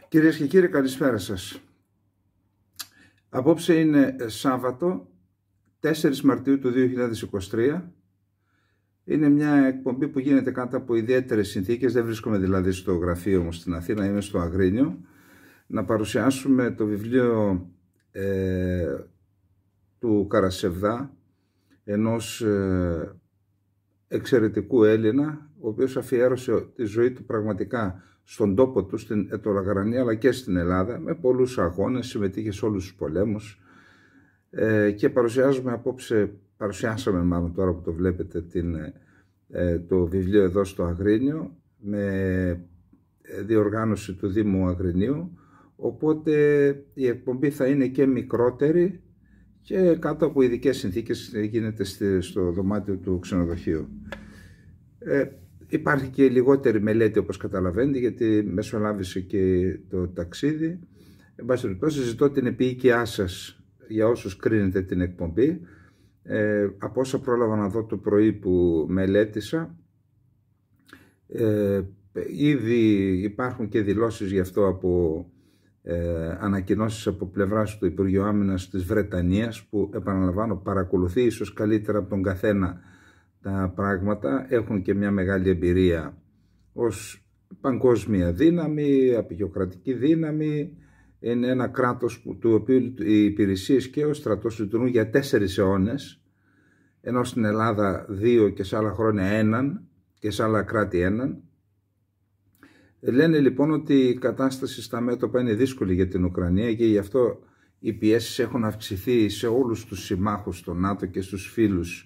Κυρίες και κύριοι, καλησπέρα σας. Απόψε είναι Σάββατο, 4 Μαρτίου του 2023. Είναι μια εκπομπή που γίνεται κάτω από ιδιαίτερες συνθήκες. Δεν βρίσκομαι δηλαδή στο γραφείο μου στην Αθήνα, είμαι στο Αγρίνιο. Να παρουσιάσουμε το βιβλίο του Καρασεβδά, ενός εξαιρετικού Έλληνα, ο οποίος αφιέρωσε τη ζωή του πραγματικά στον τόπο του, στην Αιτωλαγρανία, αλλά και στην Ελλάδα, με πολλούς αγώνες, συμμετείχε σε όλους τους πολέμους και παρουσιάσαμε μάλλον τώρα που το βλέπετε το βιβλίο εδώ στο Αγρίνιο, με διοργάνωση του Δήμου Αγρινίου, οπότε η εκπομπή θα είναι και μικρότερη και κάτω από ειδικές συνθήκες, γίνεται στο δωμάτιο του ξενοδοχείου. Υπάρχει και λιγότερη μελέτη, όπως καταλαβαίνετε, γιατί μεσολάβησε και το ταξίδι. Εν πάση περιπτώσει, ζητώ την επίοικιά σας για όσους κρίνετε την εκπομπή. Από όσα πρόλαβα να δω το πρωί που μελέτησα, ήδη υπάρχουν και δηλώσεις γι' αυτό από ανακοινώσεις από πλευράς του Υπουργείου Άμυνας της Βρετανίας, που επαναλαμβάνω παρακολουθεί ίσως καλύτερα από τον καθένα τα πράγματα, έχουν και μια μεγάλη εμπειρία ως παγκόσμια δύναμη, απεικιοκρατική δύναμη. Είναι ένα κράτος του οποίου οι υπηρεσίες και ο στρατός λειτουργούν για 4 αιώνες, ενώ στην Ελλάδα 2 και σε άλλα χρόνια 1 και σε άλλα κράτη 1. Λένε λοιπόν ότι η κατάσταση στα μέτωπα είναι δύσκολη για την Ουκρανία και γι' αυτό οι πιέσεις έχουν αυξηθεί σε όλους τους συμμάχους στο ΝΑΤΟ και στους φίλους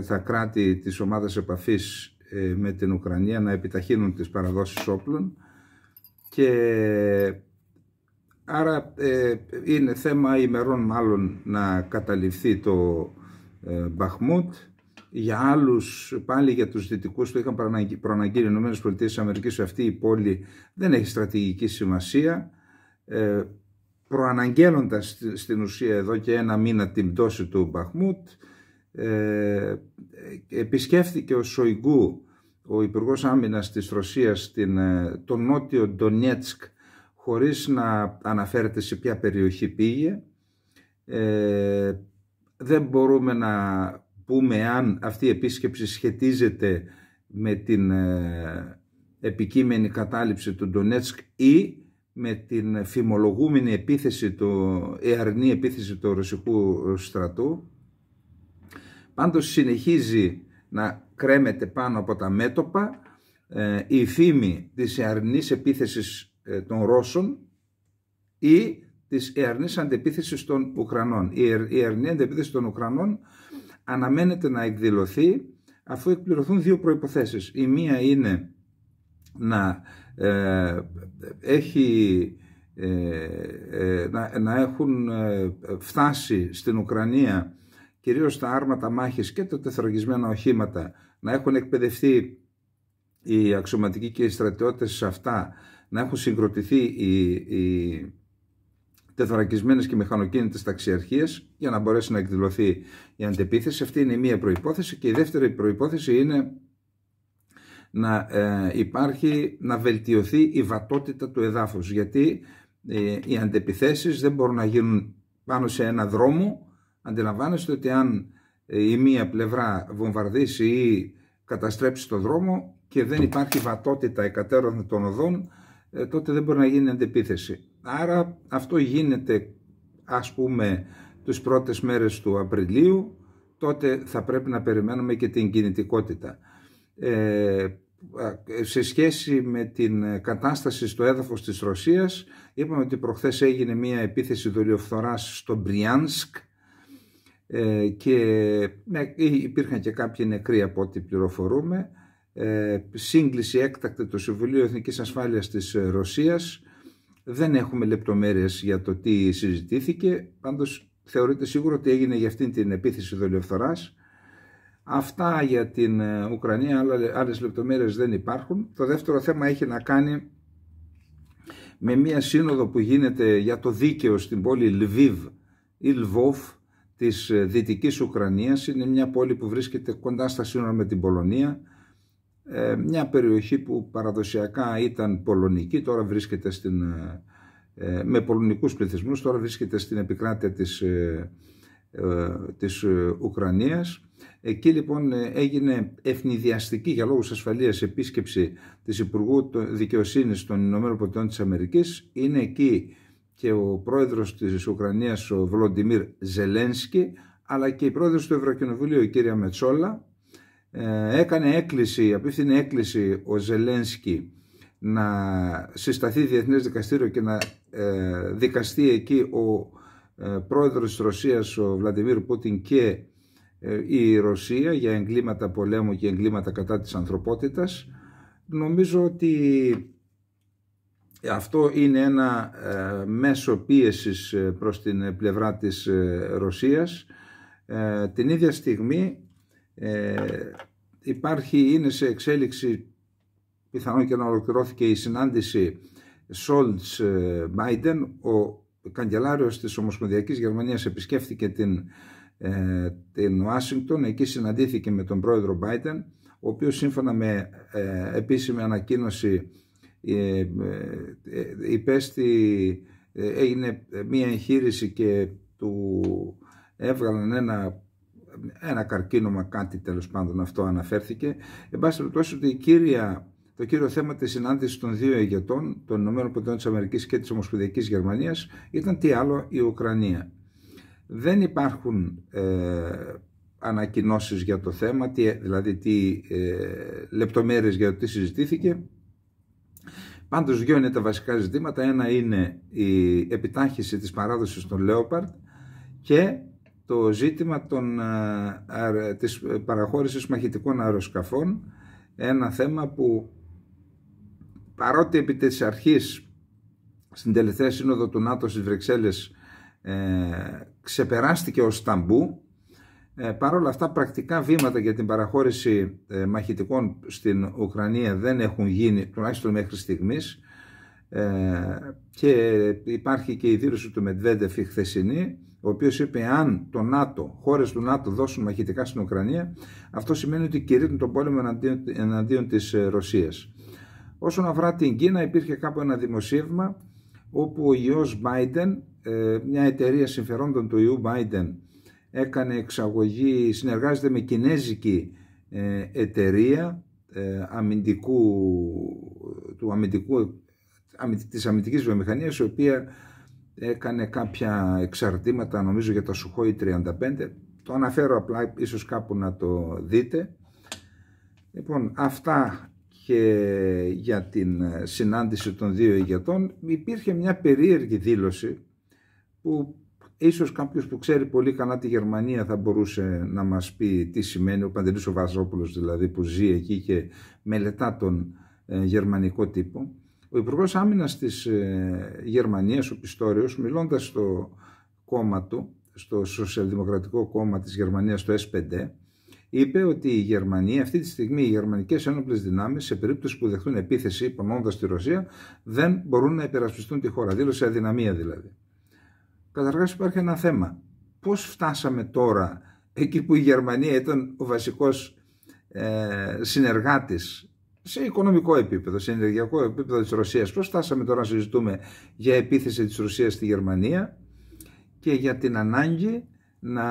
στα κράτη της ομάδας επαφής με την Ουκρανία να επιταχύνουν τις παραδόσεις όπλων, και άρα είναι θέμα ημερών μάλλον να καταληφθεί το Μπαχμούτ. Για άλλους, πάλι για τους δυτικούς, το είχαν προαναγγείλει οι ΗΠΑ, αυτή η πόλη δεν έχει στρατηγική σημασία, προαναγγέλλοντας στην ουσία εδώ και 1 μήνα την πτώση του Μπαχμούτ. Επισκέφθηκε ο Σοϊγκού, ο Υπουργός Άμυνας της Ρωσίας, το νότιο Ντονιέτσκ, χωρίς να αναφέρεται σε ποια περιοχή πήγε. Δεν μπορούμε να πούμε αν αυτή η επίσκεψη σχετίζεται με την επικείμενη κατάληψη του Ντονιέτσκ ή με την φημολογούμενη επίθεση, εαρνή επίθεση του ρωσικού στρατού. Πάντως συνεχίζει να κρέμεται πάνω από τα μέτωπα η φήμη της εαρνής επίθεσης των Ρώσων ή της εαρνής αντεπίθεσης των Ουκρανών. Η εαρνή αντεπίθεση των Ουκρανών αναμένεται να εκδηλωθεί αφού εκπληρωθούν 2 προϋποθέσεις. Η μία είναι να έχουν φτάσει στην Ουκρανία κυρίως τα άρματα μάχης και τα τεθωρακισμένα οχήματα, να έχουν εκπαιδευτεί οι αξιωματικοί και οι στρατιώτες σε αυτά, να έχουν συγκροτηθεί οι τεθωρακισμένες και μηχανοκίνητες ταξιαρχίες για να μπορέσει να εκδηλωθεί η αντεπίθεση. Αυτή είναι η μία προϋπόθεση, και η δεύτερη προϋπόθεση είναι να βελτιωθεί η βατότητα του εδάφους, γιατί οι αντεπιθέσεις δεν μπορούν να γίνουν πάνω σε ένα δρόμο. Αντιλαμβάνεστε ότι αν η μία πλευρά βομβαρδίσει ή καταστρέψει το δρόμο και δεν υπάρχει βατότητα εκατέρωθεν των οδών, τότε δεν μπορεί να γίνει αντεπίθεση. Άρα αυτό γίνεται, ας πούμε, τις πρώτες μέρες του Απριλίου, τότε θα πρέπει να περιμένουμε και την κινητικότητα. Σε σχέση με την κατάσταση στο έδαφος της Ρωσίας, είπαμε ότι προχθές έγινε μια επίθεση δολιοφθοράς στο Μπριάνσκ, και υπήρχαν και κάποιοι νεκροί από ό,τι πληροφορούμε. Σύγκληση έκτακτη του Συμβουλίου Εθνικής Ασφάλειας της Ρωσίας. Δεν έχουμε λεπτομέρειες για το τι συζητήθηκε, πάντως θεωρείται σίγουρο ότι έγινε για αυτήν την επίθεση δολιοφθοράς. Αυτά για την Ουκρανία, άλλες λεπτομέρειες δεν υπάρχουν. Το δεύτερο θέμα έχει να κάνει με μια σύνοδο που γίνεται για το δίκαιο στην πόλη Λβίβ ή Λβόβ της Δυτικής Ουκρανίας. Είναι μια πόλη που βρίσκεται κοντά στα σύνορα με την Πολωνία. μια περιοχή που παραδοσιακά ήταν πολωνική, τώρα βρίσκεται με πολωνικούς πληθυσμούς, τώρα βρίσκεται στην επικράτεια της Ουκρανίας. Εκεί λοιπόν έγινε ευνηδιαστική για λόγους ασφαλείας επίσκεψη της Υπουργού Δικαιοσύνης των Ηνωμένων Πολιτειών της Αμερικής. Είναι εκεί και ο πρόεδρος της Ουκρανίας, ο Βολοντιμίρ Ζελένσκι, αλλά και η πρόεδρος του Ευρωκοινοβουλίου, η κυρία Μετσόλα. Έκανε έκκληση, απίφθινε έκκληση ο Ζελένσκι να συσταθεί διεθνές δικαστήριο και να δικαστεί εκεί ο πρόεδρος της Ρωσίας, ο Βλαντιμίρ Πούτιν, και η Ρωσία για εγκλήματα πολέμου και εγκλήματα κατά της ανθρωπότητας. Νομίζω ότι αυτό είναι ένα μέσο πίεσης προς την πλευρά της Ρωσίας. Την ίδια στιγμή είναι σε εξέλιξη, πιθανόν και να ολοκληρώθηκε, η συνάντηση Scholz-Biden. Ο καγκελάριος της Ομοσπονδιακής Γερμανίας επισκέφθηκε την Ουάσιγκτον. Εκεί συναντήθηκε με τον πρόεδρο Biden, ο οποίος σύμφωνα με επίσημη ανακοίνωση έγινε μία εγχείρηση και του έβγαλαν ένα καρκίνωμα, κάτι τέλος πάντων, αυτό αναφέρθηκε. Εν πάση περιπτώσει, ότι το κύριο θέμα της συνάντησης των δύο ηγετών, των ΗΠΑ και της Ομοσπονδιακής Γερμανίας, ήταν τι άλλο, η Ουκρανία. Δεν υπάρχουν ανακοινώσεις για το θέμα, δηλαδή λεπτομέρειες για το τι συζητήθηκε. Πάντως δυο είναι τα βασικά ζητήματα. Ένα είναι η επιτάχυνση της παράδοσης των Leopard και το ζήτημα της παραχώρησης μαχητικών αεροσκαφών. Ένα θέμα που, παρότι επί της αρχής στην τελευταία σύνοδο του ΝΑΤΟ στις Βρυξέλλες ξεπεράστηκε ως ταμπού, παρόλα αυτά πρακτικά βήματα για την παραχώρηση μαχητικών στην Ουκρανία δεν έχουν γίνει, τουλάχιστον μέχρι στιγμής, και υπάρχει και η δήλωση του Μετβέντεφ η χθεσινή, ο οποίος είπε αν χώρες του ΝΑΤΟ δώσουν μαχητικά στην Ουκρανία, αυτό σημαίνει ότι κηρύττουν τον πόλεμο εναντίον της Ρωσίας. Όσον αφορά την Κίνα, υπήρχε κάπου ένα δημοσίευμα όπου ο γιος Biden, μια εταιρεία συμφερόντων του ιού Biden, έκανε εξαγωγή, συνεργάζεται με κινέζικη εταιρεία της αμυντικής βιομηχανίας, η οποία έκανε κάποια εξαρτήματα, νομίζω, για τα Σουχόι 35. Το αναφέρω απλά, ίσως κάπου να το δείτε. Λοιπόν, αυτά και για την συνάντηση των δύο ηγετών. Υπήρχε μια περίεργη δήλωση που ίσως κάποιος που ξέρει πολύ καλά τη Γερμανία θα μπορούσε να μας πει τι σημαίνει, ο Παντελής ο Βαζόπουλος δηλαδή, που ζει εκεί και μελετά τον γερμανικό τύπο. Ο Υπουργός Άμυνας της Γερμανίας, ο Πιστόριος, μιλώντας στο κόμμα του, στο Σοσιαλδημοκρατικό Κόμμα της Γερμανίας, το S5, είπε ότι η Γερμανία, αυτή τη στιγμή οι γερμανικές ένοπλες δυνάμεις, σε περίπτωση που δεχτούν επίθεση πονώντας τη Ρωσία, δεν μπορούν να υπερασπιστούν τη χώρα. Δήλωσε αδυναμία δηλαδή. Καταρχάς υπάρχει ένα θέμα. Πώς φτάσαμε τώρα εκεί που η Γερμανία ήταν ο βασικός συνεργάτης σε οικονομικό επίπεδο, σε ενεργειακό επίπεδο της Ρωσίας? Πώς φτάσαμε τώρα να συζητούμε για επίθεση της Ρωσίας στη Γερμανία και για την ανάγκη να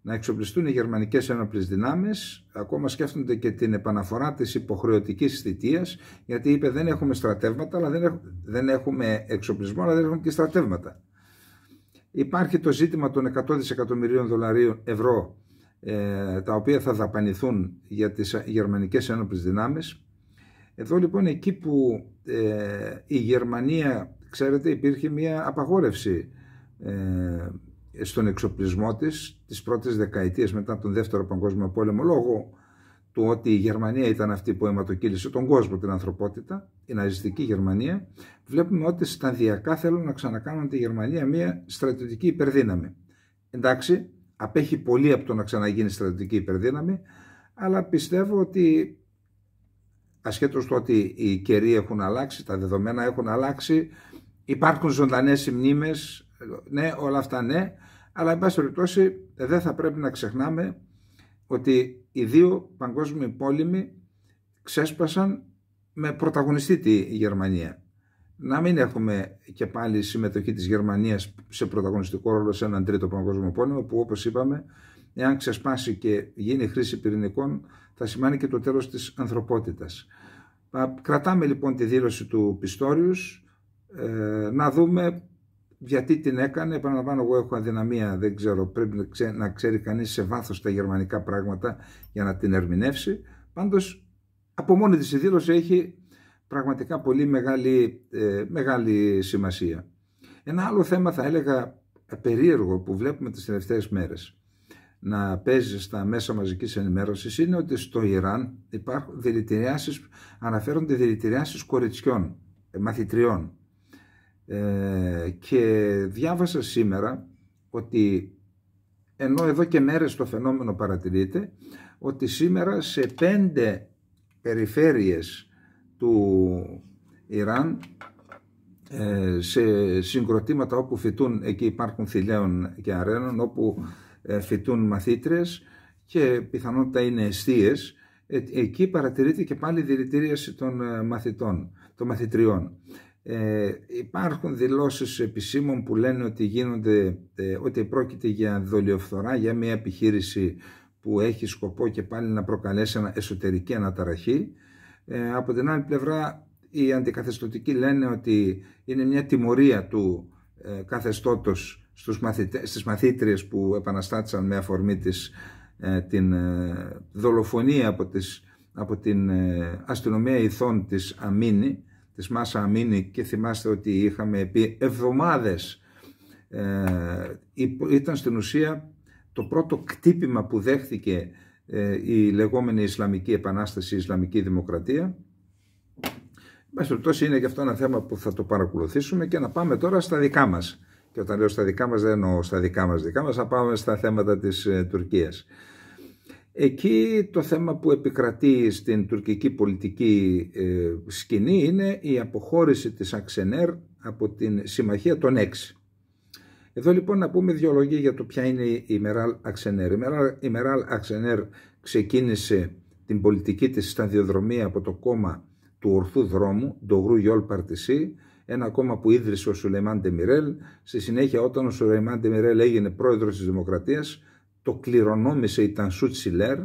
εξοπλιστούν οι γερμανικές ένοπλες δυνάμεις? Ακόμα σκέφτονται και την επαναφορά της υποχρεωτικής θητείας, γιατί είπε δεν έχουμε στρατεύματα, αλλά δεν έχουμε εξοπλισμό, αλλά δεν έχουμε και στρατεύματα. Υπάρχει το ζήτημα των 100 δισεκατομμυρίων ευρώ, τα οποία θα δαπανηθούν για τις γερμανικές ένοπλες δυνάμεις. Εδώ λοιπόν, εκεί που η Γερμανία, ξέρετε, υπήρχε μια απαγόρευση στον εξοπλισμό της τις πρώτες δεκαετίες μετά τον Δεύτερο Παγκόσμιο Πόλεμο, λόγω του ότι η Γερμανία ήταν αυτή που αιματοκύλησε τον κόσμο, την ανθρωπότητα, η ναζιστική Γερμανία. Βλέπουμε ότι σταδιακά θέλουν να ξανακάνουν τη Γερμανία μια στρατιωτική υπερδύναμη. Εντάξει, απέχει πολύ από το να ξαναγίνει στρατιωτική υπερδύναμη, αλλά πιστεύω ότι, ασχέτως του ότι οι καιροί έχουν αλλάξει, τα δεδομένα έχουν αλλάξει, υπάρχουν ζωντανές μνήμες, ναι, όλα αυτά ναι, αλλά εν πάση περιπτώσει δεν θα πρέπει να ξεχνάμε ότι οι δύο παγκόσμιοι πόλεμοι ξέσπασαν με πρωταγωνιστή τη Γερμανία. Να μην έχουμε και πάλι συμμετοχή της Γερμανίας σε πρωταγωνιστικό ρόλο σε έναν τρίτο παγκόσμιο πόλεμο, που όπως είπαμε, εάν ξεσπάσει και γίνει χρήση πυρηνικών, θα σημαίνει και το τέλος της ανθρωπότητας. Κρατάμε λοιπόν τη δήλωση του Πιστόριους, να δούμε γιατί την έκανε. Επαναλαμβάνω, εγώ έχω αδυναμία, δεν ξέρω, πρέπει να ξέρει κανείς σε βάθος τα γερμανικά πράγματα για να την ερμηνεύσει. Πάντως, από μόνη της η δήλωση έχει πραγματικά πολύ μεγάλη σημασία. Ένα άλλο θέμα, θα έλεγα περίεργο, που βλέπουμε τις τελευταίες μέρες να παίζει στα μέσα μαζικής ενημέρωσης, είναι ότι στο Ιράν υπάρχουν δηλητηριάσεις, αναφέρονται δηλητηριάσεις κοριτσιών, μαθητριών. Και διάβασα σήμερα ότι, ενώ εδώ και μέρες το φαινόμενο παρατηρείται, ότι σήμερα σε 5 περιφέρειες του Ιράν, σε συγκροτήματα όπου φοιτούν, εκεί υπάρχουν θηλαίων και αρένων, όπου φοιτούν μαθήτριες και πιθανότητα είναι εστίες, εκεί παρατηρείται και πάλι δηλητηρίαση των μαθητριών. Υπάρχουν δηλώσεις επισήμων που λένε ότι ότι πρόκειται για δολιοφθορά, για μια επιχείρηση που έχει σκοπό και πάλι να προκαλέσει εσωτερική αναταραχή. Από την άλλη πλευρά, οι αντικαθεστωτικοί λένε ότι είναι μια τιμωρία του καθεστώτος στις μαθήτριες που επαναστάτησαν με αφορμή την δολοφονία από την αστυνομία ηθών της Αμίνη, της Μάσα Αμίνη, και θυμάστε ότι είχαμε επί εβδομάδες, ήταν στην ουσία το πρώτο κτύπημα που δέχθηκε η λεγόμενη Ισλαμική Επανάσταση, η Ισλαμική Δημοκρατία. Τόσο είναι και αυτό ένα θέμα που θα το παρακολουθήσουμε. Και να πάμε τώρα στα δικά μας. Και όταν λέω στα δικά μας, δεν εννοώ στα δικά μας, θα πάμε στα θέματα της Τουρκίας. Εκεί το θέμα που επικρατεί στην τουρκική πολιτική σκηνή είναι η αποχώρηση της Αξενέρ από την Συμμαχία των 6. Εδώ λοιπόν να πούμε 2 λόγια για το ποια είναι η Μεράλ Αξενέρ. Η Μεράλ Αξενέρ ξεκίνησε την πολιτική της σταδιοδρομία από το κόμμα του ορθού δρόμου, Ντογρού Γιόλ Παρτισί, ένα κόμμα που ίδρυσε ο Σουλεϊμάν Ντεμιρέλ. Στη συνέχεια, όταν ο Σουλεϊμάν Ντεμιρέλ έγινε πρόεδρος της Δημοκρατίας, το κληρονόμησε η Τανσού Τσιλέρ,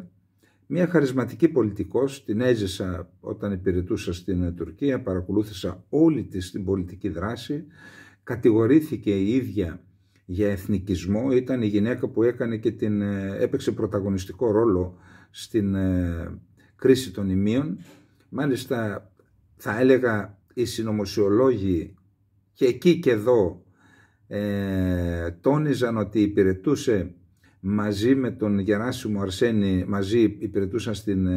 μια χαρισματική πολιτικός. Την έζησα όταν υπηρετούσα στην Τουρκία, παρακολούθησα όλη της την πολιτική δράση. Κατηγορήθηκε η ίδια για εθνικισμό, ήταν η γυναίκα που έκανε και έπαιξε πρωταγωνιστικό ρόλο στην κρίση των Ιμίων. Μάλιστα, θα έλεγα, οι συνωμοσιολόγοι και εκεί και εδώ τόνιζαν ότι υπηρετούσε μαζί με τον Γεράσιμο Αρσένη, μαζί υπηρετούσαν στην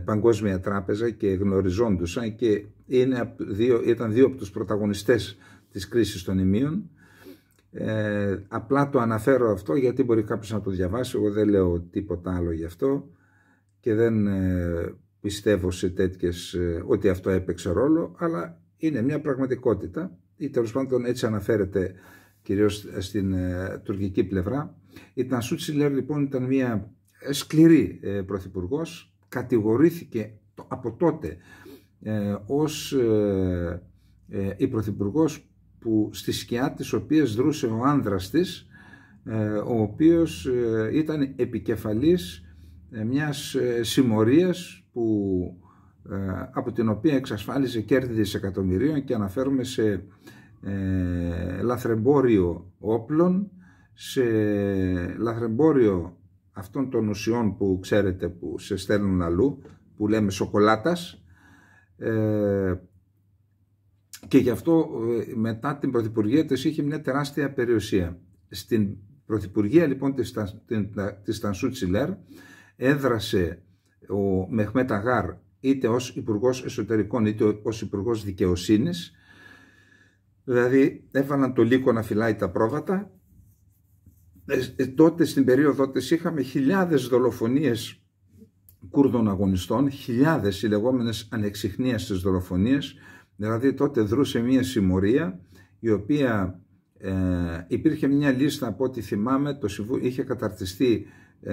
Παγκόσμια Τράπεζα και γνωριζόντουσαν, και ήταν 2 από τους πρωταγωνιστές της κρίσης των Ιμίων. Απλά το αναφέρω αυτό γιατί μπορεί κάποιος να το διαβάσει. Εγώ δεν λέω τίποτα άλλο γι' αυτό και δεν πιστεύω σε τέτοιες ότι αυτό έπαιξε ρόλο, αλλά είναι μια πραγματικότητα, ή τέλος πάντων έτσι αναφέρεται κυρίως στην τουρκική πλευρά. Η Τανσού Τσιλέρ λοιπόν ήταν μια σκληρή πρωθυπουργός, κατηγορήθηκε από τότε ως η πρωθυπουργός που στη σκιά της οποίας δρούσε ο άνδρας της, ο οποίος ήταν επικεφαλής μιας συμμορίας από την οποία εξασφάλιζε κέρδη δισεκατομμυρίων, και αναφέρουμε σε λαθρεμπόριο όπλων, σε λαθρεμπόριο αυτών των ουσιών που ξέρετε που σε στέλνουν αλλού, που λέμε σοκολάτας, και γι' αυτό μετά την πρωθυπουργία της είχε μια τεράστια περιουσία. Στην πρωθυπουργία λοιπόν της Τανσού Τσιλέρ έδρασε ο Μεχμέτ Αγάρ είτε ως Υπουργός Εσωτερικών είτε ως Υπουργός Δικαιοσύνης, δηλαδή έβαλαν το λύκο να φυλάει τα πρόβατα. Τότε στην περίοδο της είχαμε χιλιάδες δολοφονίες Κούρδων αγωνιστών, χιλιάδες οι λεγόμενες ανεξιχνίαστες δολοφονίες. Δηλαδή τότε δρούσε μια συμμορία η οποία υπήρχε μια λίστα, από ό,τι θυμάμαι, είχε καταρτιστεί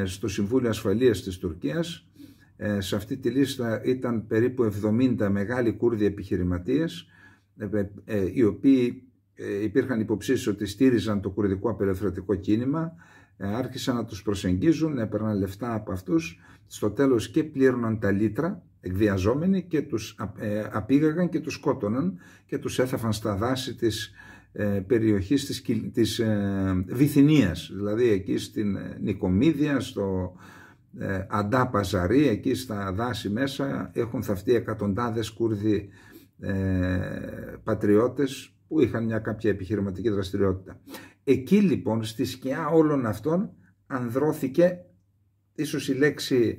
στο Συμβούλιο Ασφαλείας της Τουρκίας. Σε αυτή τη λίστα ήταν περίπου 70 μεγάλοι Κούρδοι επιχειρηματίες, οι οποίοι υπήρχαν υποψίες ότι στήριζαν το κουρδικό απελευθερωτικό κίνημα, άρχισαν να τους προσεγγίζουν, έπαιρναν λεφτά από αυτούς, στο τέλος και πλήρωναν τα λίτρα εκβιαζόμενοι και τους απήγαγαν και τους σκότωναν και τους έθαφαν στα δάση της περιοχής της Βυθινίας, δηλαδή εκεί στην Νικομίδια, στο Αντά Παζαρί, εκεί στα δάση μέσα έχουν θαυτεί εκατοντάδες Κούρδοι πατριώτες που είχαν μια κάποια επιχειρηματική δραστηριότητα. Εκεί λοιπόν στη σκιά όλων αυτών ανδρώθηκε, ίσως η λέξη,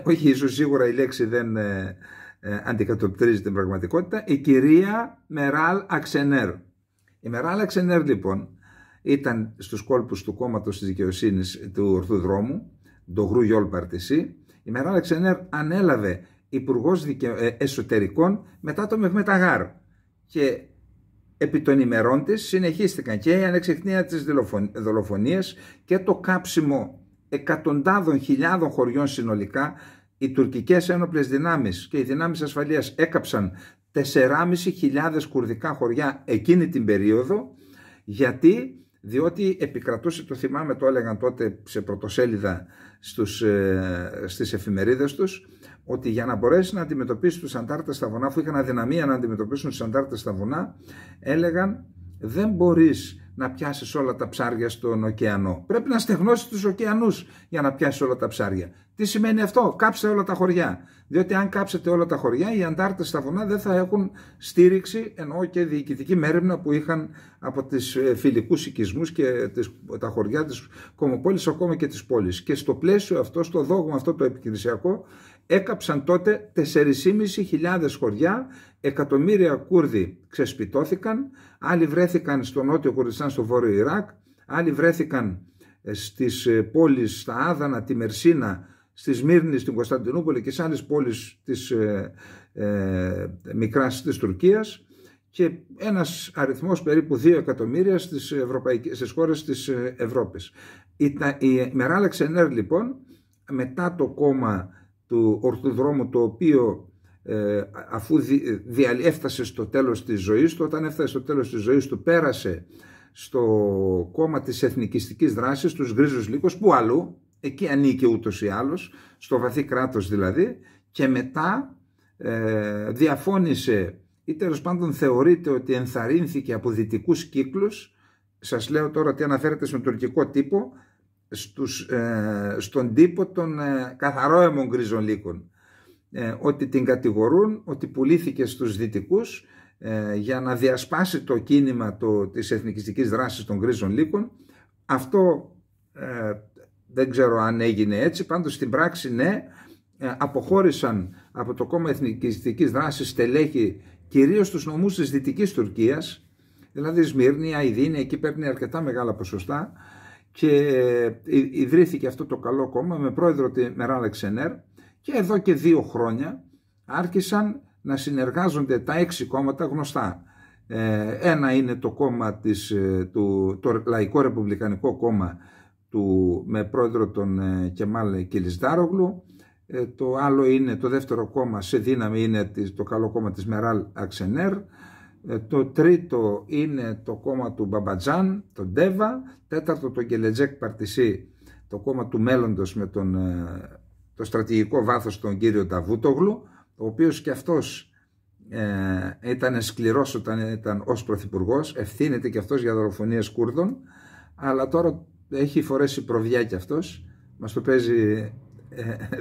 όχι ίσως σίγουρα η λέξη δεν αντικατοπτρίζει την πραγματικότητα, η κυρία Μεράλ Αξενέρ. Η Μεράλ Αξενέρ λοιπόν ήταν στους κόλπους του κόμματος της δικαιοσύνης του Ορθού Δρόμου, το Γκρου Γιόλ Παρτισί. Η Μεράλ Αξενέρ ανέλαβε υπουργός εσωτερικών μετά το Μεχμεταγάρ και επί των ημερών της συνεχίστηκαν και η ανεξιχνία της δολοφονίας και το κάψιμο εκατοντάδων χιλιάδων χωριών συνολικά. Οι τουρκικές ένοπλες δυνάμεις και οι δυνάμεις ασφαλείας έκαψαν 4.500 κουρδικά χωριά εκείνη την περίοδο. Διότι επικρατούσε, το θυμάμαι, το έλεγαν τότε σε πρωτοσέλιδα στις εφημερίδες τους, ότι για να μπορέσει να αντιμετωπίσει τους αντάρτες στα βουνά, αφού είχαν αδυναμία να αντιμετωπίσουν τους αντάρτες στα βουνά, έλεγαν δεν μπορείς να πιάσεις όλα τα ψάρια στον ωκεανό. Πρέπει να στεγνώσεις τους ωκεανούς για να πιάσεις όλα τα ψάρια. Τι σημαίνει αυτό? Κάψτε όλα τα χωριά. Διότι αν κάψετε όλα τα χωριά, οι αντάρτες στα βουνά δεν θα έχουν στήριξη, εννοώ και διοικητική μέρημνα που είχαν από τις φιλικούς οικισμούς και τα χωριά της Κομοπόλης, ακόμα και της πόλης. Και στο πλαίσιο αυτό, στο δόγμα αυτό το επιχειρησιακό, έκαψαν τότε 4.500 χωριά, εκατομμύρια Κούρδοι ξεσπιτώθηκαν, άλλοι βρέθηκαν στο νότιο Κουρδιστάν, στο βόρειο Ιράκ, άλλοι βρέθηκαν στις πόλεις, στα Άδανα, τη Μερσίνα, στη Σμύρνη, στην Κωνσταντινούπολη και σε άλλες πόλεις της μικράς της Τουρκίας και ένας αριθμός περίπου 2 εκατομμύρια στις χώρες της Ευρώπης. Η Μεράλ Αξενέρ λοιπόν, μετά το κόμμα του Ορθού Δρόμου, το οποίο αφού έφτασε στο τέλος της ζωής του, όταν έφτασε στο τέλος της ζωής του πέρασε στο κόμμα της εθνικιστικής δράσης, τους Γκρίζους Λύκους, που αλλού, εκεί ανήκε ούτως ή άλλως, στο βαθύ κράτος δηλαδή, και μετά διαφώνησε ή τέλος πάντων θεωρείται ότι ενθαρρύνθηκε από δυτικούς κύκλους. Σας λέω τώρα ότι αναφέρεται στον τουρκικό τύπο, στον τύπο των καθαρόαιμων Γκρίζων Λύκων, ότι την κατηγορούν ότι πουλήθηκε στους δυτικούς για να διασπάσει το κίνημα της εθνικιστικής δράσης των Γκρίζων Λύκων. Αυτό δεν ξέρω αν έγινε έτσι, πάντως στην πράξη ναι, αποχώρησαν από το κόμμα εθνικιστικής δράσης στελέχη κυρίως στους νομούς της Δυτικής Τουρκίας, δηλαδή Σμύρνη, Αηδίνη, εκεί παίρνει αρκετά μεγάλα ποσοστά, και ιδρύθηκε αυτό το καλό κόμμα με πρόεδρο τη Μεράλ Αξενέρ, και εδώ και 2 χρόνια άρχισαν να συνεργάζονται τα 6 κόμματα γνωστά. Ένα είναι το κόμμα το Λαϊκό Ρεπουμπλικανικό Κόμμα με πρόεδρο τον Κεμάλ Κιλισδάρογλου. Το άλλο είναι, το δεύτερο κόμμα σε δύναμη είναι το καλό κόμμα της Μεράλ Αξενέρ. Το τρίτο είναι το κόμμα του Μπαμπατζάν, το Ντέβα. Τέταρτο το Γκελετζέκ Παρτισί, το κόμμα του μέλλοντος με το στρατηγικό βάθος τον κύριο Νταβούτογλου, ο οποίος και αυτός ήταν σκληρός όταν ήταν ως πρωθυπουργός, ευθύνεται και αυτός για δολοφονίες Κούρδων, αλλά τώρα έχει φορέσει προβιά και αυτός, μας το παίζει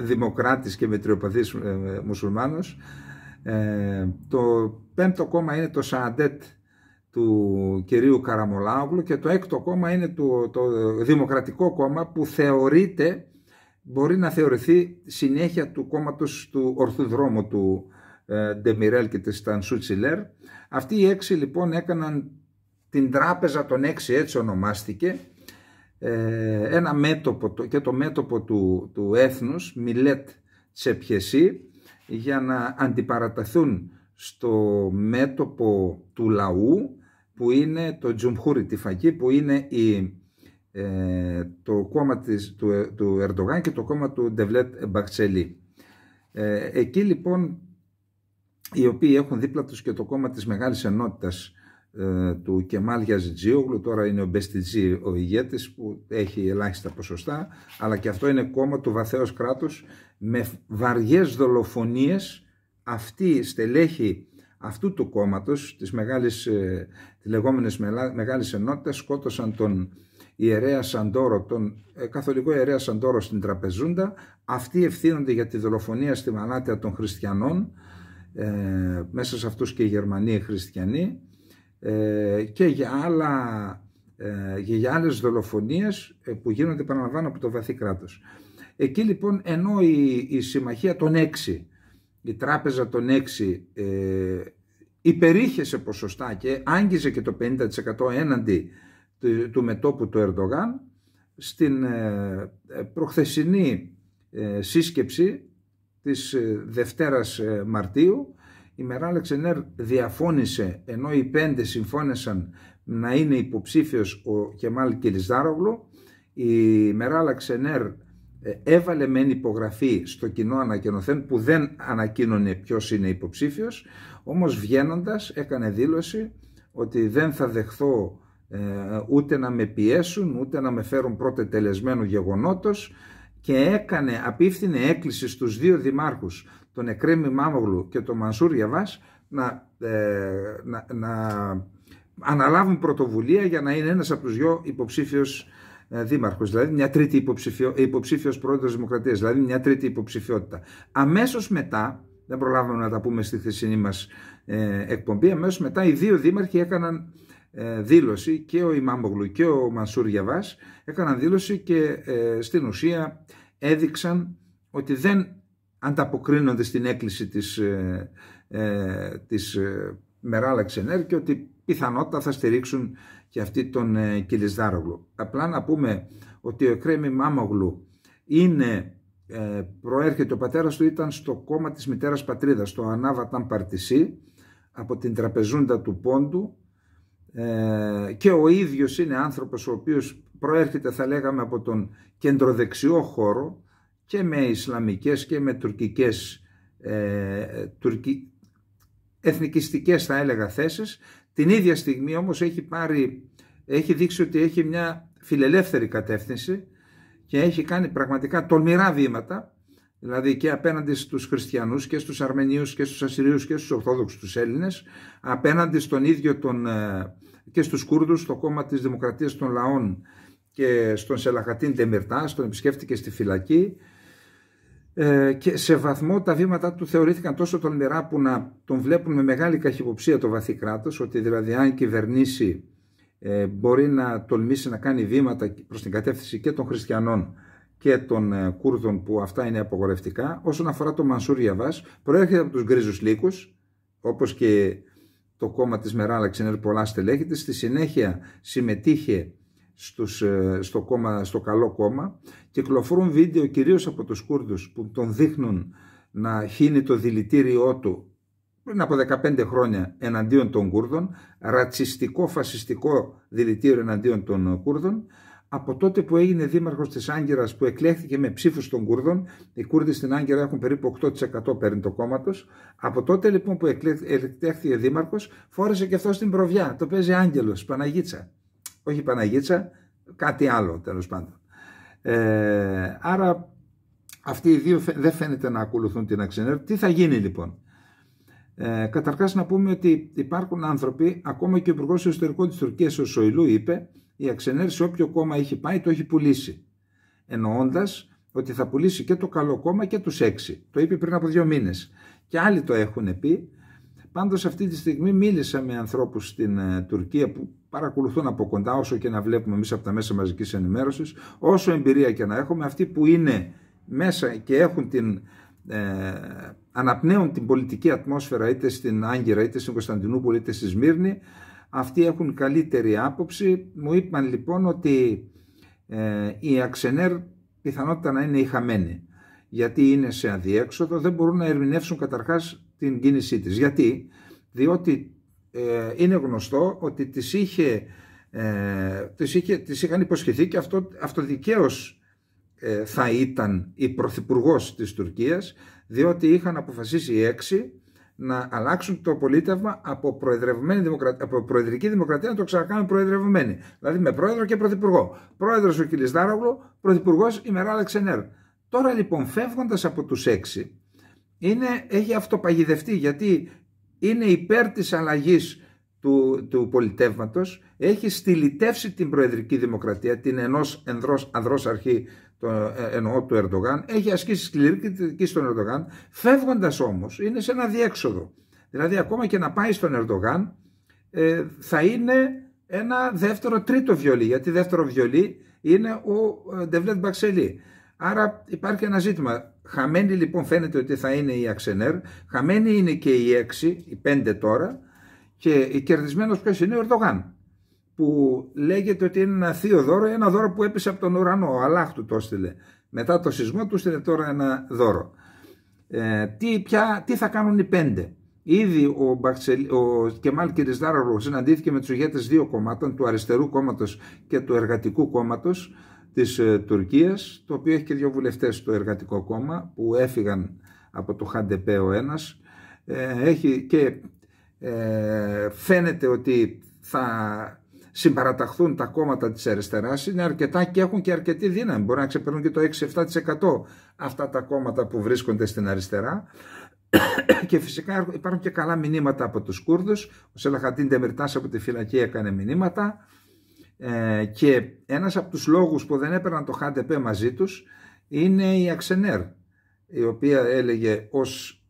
δημοκράτης και μετριοπαθής μουσουλμάνος. Το 5ο κόμμα είναι το Σααντέτ του κυρίου Καραμολάογλου, και το 6ο κόμμα είναι το Δημοκρατικό Κόμμα, που μπορεί να θεωρηθεί συνέχεια του κόμματος του Ορθού Δρόμου, του Ντεμιρέλ και της Τανσού Τσιλέρ. Αυτοί οι 6 λοιπόν έκαναν την τράπεζα των 6, έτσι ονομάστηκε, ένα μέτωπο, και το μέτωπο του έθνους, Μιλέτ Τσεπιεσί, για να αντιπαραταθούν στο μέτωπο του λαού, που είναι το Τζουμχούρι Τιφακή, που είναι το κόμμα του Ερντογάν και το κόμμα του Ντεβλέτ Μπαχτσελή. Εκεί λοιπόν οι οποίοι έχουν δίπλα τους και το κόμμα της Μεγάλης Ενότητας του Κεμάλ Γιαζιτζίογλου, τώρα είναι ο Μπεστιτζή ο ηγέτης που έχει ελάχιστα ποσοστά, αλλά και αυτό είναι κόμμα του βαθέως κράτους με βαριές δολοφονίες. Αυτοί στελέχοι αυτού του κόμματος, της λεγόμενης Μεγάλης Ενότητας, σκότωσαν τον ιερέα Σαντόρο, τον καθολικό ιερέα Σαντόρο στην Τραπεζούντα. Αυτοί ευθύνονται για τη δολοφονία στη Μαλάτια των χριστιανών, μέσα σε αυτούς και οι Γερμανοί χριστιανοί, και για άλλες δολοφονίες που γίνονται, επαναλαμβάνω, από το βαθύ κράτος. Εκεί λοιπόν, ενώ η συμμαχία των 6, η τράπεζα των 6 υπερήχε σε ποσοστά και άγγιζε και το 50% έναντι του μετώπου του Ερντογάν, στην προχθεσινή σύσκεψη της Δευτέρας Μαρτίου, η Μεράλ Αξενέρ διαφώνησε, ενώ οι 5 συμφώνησαν να είναι υποψήφιος ο Κεμάλ Κιλισδάρογλου. Η Μεράλ Αξενέρ έβαλε μεν υπογραφή στο κοινό ανακοινωθέν που δεν ανακοίνωνε ποιος είναι υποψήφιος, όμως βγαίνοντας έκανε δήλωση ότι δεν θα δεχθώ ούτε να με πιέσουν ούτε να με φέρουν πρωτετελεσμένου γεγονότος, και απίφθινε έκκληση στους 2 δημάρχους, τον Εκρέμ Ημάμογλου και τον Μανσούρ Γιαβάς, να αναλάβουν πρωτοβουλία για να είναι ένας από τους 2 υποψήφιος δήμαρχος, δηλαδή μια τρίτη υποψήφιος πρόεδρος Δημοκρατίας, δηλαδή μια τρίτη υποψηφιότητα. Αμέσως μετά, δεν προλάβαμε να τα πούμε στη χθεσινή μας εκπομπή, αμέσως μετά οι 2 δήμαρχοι έκαναν δήλωση, και ο Ημάμογλου και ο Μανσούρ Γιαβάς έκαναν δήλωση και στην ουσία έδειξαν ότι δεν ανταποκρίνονται στην έκκληση της Μεράλ Αξενέρ και ότι πιθανότατα θα στηρίξουν και αυτή τον Κιλισδάρογλου. Απλά να πούμε ότι ο Εκρέμ Ημάμογλου προέρχεται, ο πατέρας του ήταν στο κόμμα της μητέρας πατρίδας, το Ανάβαταν Παρτισί, από την Τραπεζούντα του Πόντου, και ο ίδιος είναι άνθρωπος ο οποίος προέρχεται, θα λέγαμε, από τον κεντροδεξιό χώρο, και με ισλαμικές και με τουρκικές εθνικιστικές, θα έλεγα, θέσεις. Την ίδια στιγμή όμως έχει δείξει ότι έχει μια φιλελεύθερη κατεύθυνση και έχει κάνει πραγματικά τολμηρά βήματα, δηλαδή και απέναντι στους χριστιανούς και στους Αρμενίους και στους Ασσυρίους και στους Ορθόδοξους, τους Έλληνες, απέναντι στον ίδιο και στους Κούρδους, στο κόμμα της Δημοκρατίας των Λαών και στον Σελαχατίν Ντεμιρτά, τον επισκέφτηκε στη φυλακή, και σε βαθμό τα βήματα του θεωρήθηκαν τόσο τολμηρά που να τον βλέπουν με μεγάλη καχυποψία το βαθύ κράτος, ότι δηλαδή αν κυβερνήσει μπορεί να τολμήσει να κάνει βήματα προς την κατεύθυνση και των χριστιανών και των Κούρδων, που αυτά είναι απαγορευτικά. Όσον αφορά τον Μανσούρ Γιαβάς, προέρχεται από τους γκρίζους λύκους, όπως και το κόμμα της Μεράλ Αξενέρ, πολλά στελέχη της. Στη συνέχεια συμμετείχε στο καλό κόμμα. Κυκλοφορούν βίντεο κυρίως από τους Κούρδους που τον δείχνουν να χύνει το δηλητήριό του πριν από 15 χρόνια εναντίον των Κούρδων, ρατσιστικό, φασιστικό δηλητήριο εναντίον των Κούρδων. Από τότε που έγινε δήμαρχος της Άγκυρας, που εκλέχθηκε με ψήφους των Κούρδων, οι Κούρδοι στην Άγκυρα έχουν περίπου 8% παίρνει το κόμμα τους. Από τότε λοιπόν που εκλέχθηκε δήμαρχος, φόρεσε και αυτό στην προβιά. Το παίζει άγγελος, Παναγίτσα. Όχι Παναγίτσα, κάτι άλλο τέλος πάντων. Άρα αυτοί οι 2 δεν φαίνεται να ακολουθούν την Αξενέρ. Τι θα γίνει λοιπόν? Καταρχάς να πούμε ότι υπάρχουν άνθρωποι, ακόμα και ο Υπουργός Εσωτερικών της Τουρκίας, ο Σοϊλού, είπε η Αξενέρ σε όποιο κόμμα έχει πάει το έχει πουλήσει, εννοώντας ότι θα πουλήσει και το καλό κόμμα και τους 6. Το είπε πριν από 2 μήνες και άλλοι το έχουν πει. Πάντως αυτή τη στιγμή μίλησα με ανθρώπους στην Τουρκία που παρακολουθούν από κοντά, όσο και να βλέπουμε εμείς από τα μέσα μαζικής ενημέρωσης, όσο εμπειρία και να έχουμε, αυτοί που είναι μέσα και έχουν αναπνέουν την πολιτική ατμόσφαιρα είτε στην Άγκυρα, είτε στην Κωνσταντινούπολη, είτε στη Σμύρνη, αυτοί έχουν καλύτερη άποψη. Μου είπαν λοιπόν ότι η Αξενέρ πιθανότητα να είναι η χαμένη, γιατί είναι σε αδιέξοδο, δεν μπορούν να ερμηνεύσουν καταρχάς την κίνησή της. Γιατί? Διότι είναι γνωστό ότι της είχε Της είχαν υποσχεθεί και αυτοδικαίως θα ήταν η πρωθυπουργός της Τουρκίας, διότι είχαν αποφασίσει οι 6 να αλλάξουν το πολίτευμα από προεδρική δημοκρατία να το ξανακάνουν προεδρευμένη. Δηλαδή με πρόεδρο και πρωθυπουργό. Πρόεδρος ο Κιλισδάρογλου, πρωθυπουργός η Μεράλ Αξενέρ. Τώρα λοιπόν, φεύγοντας από τους 6, έχει αυτοπαγιδευτεί, γιατί είναι υπέρ της αλλαγής του πολιτεύματος, έχει στυλιτεύσει την προεδρική δημοκρατία, την ανδρός αρχή, εννοώ του Ερντογάν, έχει ασκήσει σκληρή κριτική στον Ερντογάν. Φεύγοντας όμως, είναι σε ένα διέξοδο. Δηλαδή ακόμα και να πάει στον Ερντογάν θα είναι ένα δεύτερο-τρίτο βιολί, γιατί δεύτερο βιολί είναι ο Ντεβλέτ Μπαξελή. Άρα υπάρχει ένα ζήτημα. Χαμένη λοιπόν φαίνεται ότι θα είναι η Αξενέρ, χαμένη είναι και οι 6, οι 5 τώρα, και κερδισμένος ποιος είναι? Ο Ερντογάν, που λέγεται ότι είναι ένα θείο δώρο, ένα δώρο που έπεσε από τον ουρανό, ο Αλλάχ του το έστειλε. Μετά το σεισμό του έστειλε τώρα ένα δώρο. Τι θα κάνουν οι 5? Ήδη ο Κεμάλ Κιλισδάρογλου συναντήθηκε με τους ηγέτες 2 κομμάτων, του Αριστερού Κόμματος και του Εργατικού Κόμματος της Τουρκίας, το οποίο έχει και 2 βουλευτές στο Εργατικό Κόμμα που έφυγαν από το ΧΑΝΤΕΠΕ ο ένας. Φαίνεται ότι θα συμπαραταχθούν τα κόμματα της αριστεράς, είναι αρκετά και έχουν και αρκετή δύναμη, μπορεί να ξεπερνούν και το 6-7% αυτά τα κόμματα που βρίσκονται στην αριστερά. Και φυσικά υπάρχουν και καλά μηνύματα από τους Κούρδους. Ο Σελαχαντίν Ντεμιρτάς από τη φυλακή έκανε μηνύματα, και ένας από τους λόγους που δεν έπαιρναν το ΧΑΝΤΕΠΕ μαζί τους είναι η Αξενέρ, η οποία έλεγε